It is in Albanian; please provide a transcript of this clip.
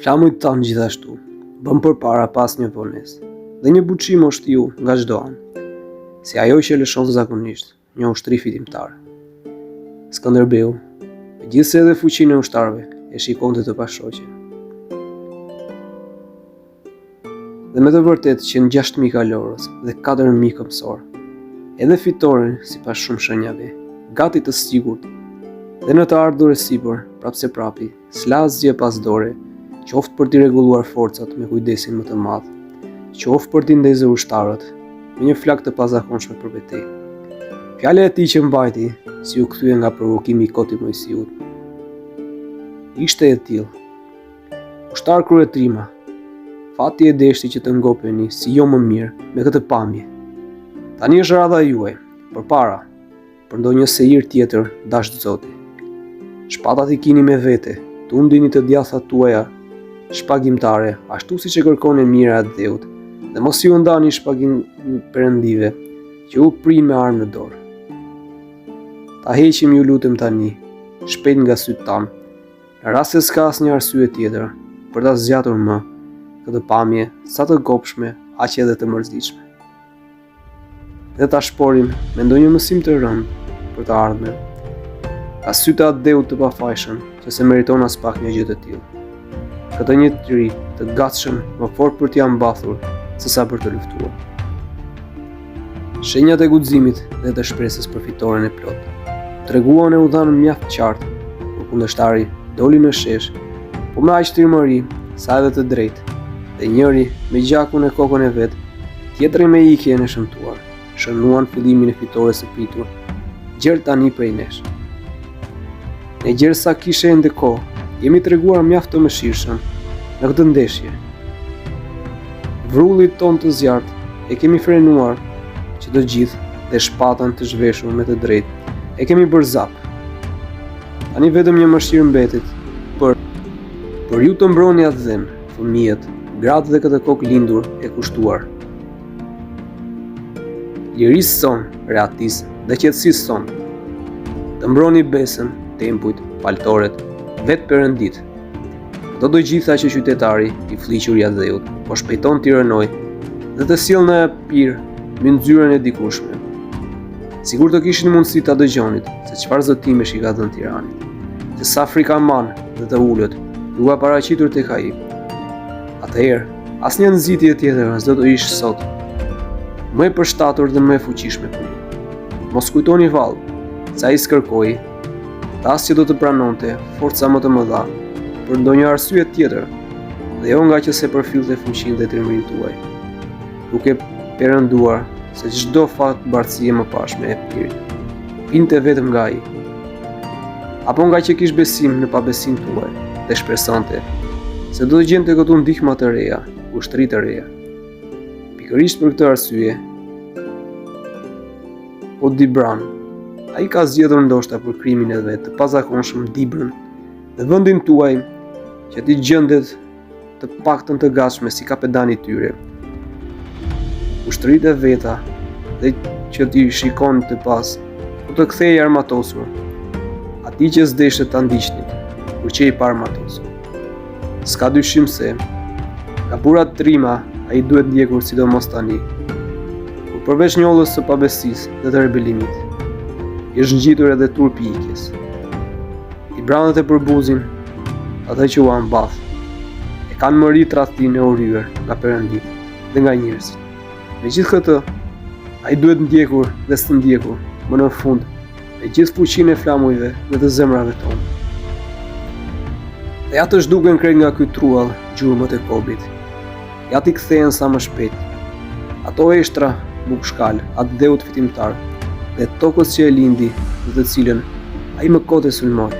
Flamujt tanë gjithashtu, bëm përpara pas një vonesë, dhe një buçim është ju nga çdo anë, si ajo që lëshon zakonisht një ushtri fitimtar. Skënderbeu, megjithse edhe fuqinë e ushtarëve e shikonte të pashoqe. Dhe me të vërtetë që në 6.000 kalorës dhe 4.000 këmbësor, edhe fitoren sipas shumë shenjave, gati të sigurt, dhe në të ardhur e sipër, prapse prapi, s'la asgjë pas dore, qoftë për t'i rregulluar forcat me kujdesin më të madh, qoftë për t'i ndezur ushtarët me një flak të pazakonshme për betejë. Fjala e tij që mbajti, si u kthye nga provokimi i Koti Mojsiut, ishte e tillë. Ushtar kryetrima, fati e deshti që të ngopeni si jo më mirë me këtë pamje. Tani është radha juaj, përpara, për ndonjë sejir tjetër dash Zoti. Shpatat i kini me vete, tundini të djathat tuaja shpagimtare, ashtu siç e kërkon e mira e Dheut, dhe mos ju ndani shpagim perëndive që u prim me armë në dorë. Ta heqim ju lutem tani, shpejt nga sytë tanë, në rast se s'ka asnjë arsye tjetër për ta zgjatur më këtë pamje sa të kopshme, aq edhe të mërzitshme. Dhe ta shporim me ndonjë mësim të rëndë për të ardhmen, ka sytë atë Dheut të pafajshëm që se meriton as pak një gjë të tillë. Këtë një të ri të gatshëm më fort për t'ia mbathur sesa për të luftuar. Shenjat e guximit dhe të shpresës për fitoren e plotë treguan e u dhanë mjaft qartë, kur kundërshtari doli në shesh, po me aq trimëri sa edhe të drejtë, dhe njëri me gjakun e kokën e vet, tjetri me ikjen e shëmtuar, shënuan fillimin e fitores së pritur, gjerë tani prej nesh. Ne gjerë sa kishe ende kohë, jemi treguar mjaft të mëshirshëm në këtë ndeshje. Vrullit ton të zjarrt e kemi frenuar që të gjithë dhe shpatën të zhveshur me të drejtë e kemi bërë zap. Tani vetëm një mëshirë mbetet për ju të mbroni atë dhem, fëmijët, gratë dhe këtë kokë lindur e kushtuar. Lirisë son, reatisë dhe qetësisë son. Të mbroni besën, tempujt, paltoret, vetë Perëndit. Ato do gjitha që qytetari i fliqur i Dheut po shpejton t'i rënoj dhe të sjellë në pirë mbi nxyrën e dikushme. Sigur të kishin mundësi ta dëgjonit se çfarë zotimesh i ka dhënë Tiranit, se sa frikaman dhe të ulët u ka paraqitur tek ai. Atëherë, asnjë nxitje tjetër s'do të ishte sot më e përshtatur dhe më e fuqishme për ju. Mos kujtoni vallë, se ai s'kërkoi as që do të pranonte forca më të mëdha për ndonjë arsye tjetër, dhe jo nga që se përfillte fuqinë dhe trimërinë tuaj, duke perënduar se çdo fat bardhësie më pashme e pirit vinte vetëm nga ai, apo nga që kish besim në pabesim tuaj dhe shpresonte se do të gjente këtu ndihma të reja, ushtri të reja. Pikërisht për këtë arsye, o Dibran, ai ka zgjedhur ndoshta për krimin e vet të pazakonshëm Dibrën dhe vendin tuaj që ti gjendet të paktën të gatshme si kapetani i tyre. Ushtrit e veta dhe që ti shikon të pas, ku të kthej armatosur, ati që s'deshte ta ndiqnit, kur që i pa armatosur. S'ka dyshim se, ka burat trima, ai duhet ndjekur sidomos tani, kur përveç njollës së pabesisë dhe të rebelimit, është ngjitur edhe turpi i ikjes. I branët e përbuzin, ata që u ambath, e kanë mëri tradhtinë e urryer nga Perëndit dhe nga njerëzit. Me gjithë këtë, ai duhet ndjekur dhe së ndjekur, më në fund, me gjithë fuqinë e flamujve dhe të zemrave tonë. Dhe ja të zhduken krejt nga ky truall gjurmët e kobrit. Ja t'i kthehen sa më shpejt. Ato eshtra, bukshkal, atë Dheut fitimtar, dhe tokës që e lindi dhe të cilën ai më kote sulmoi.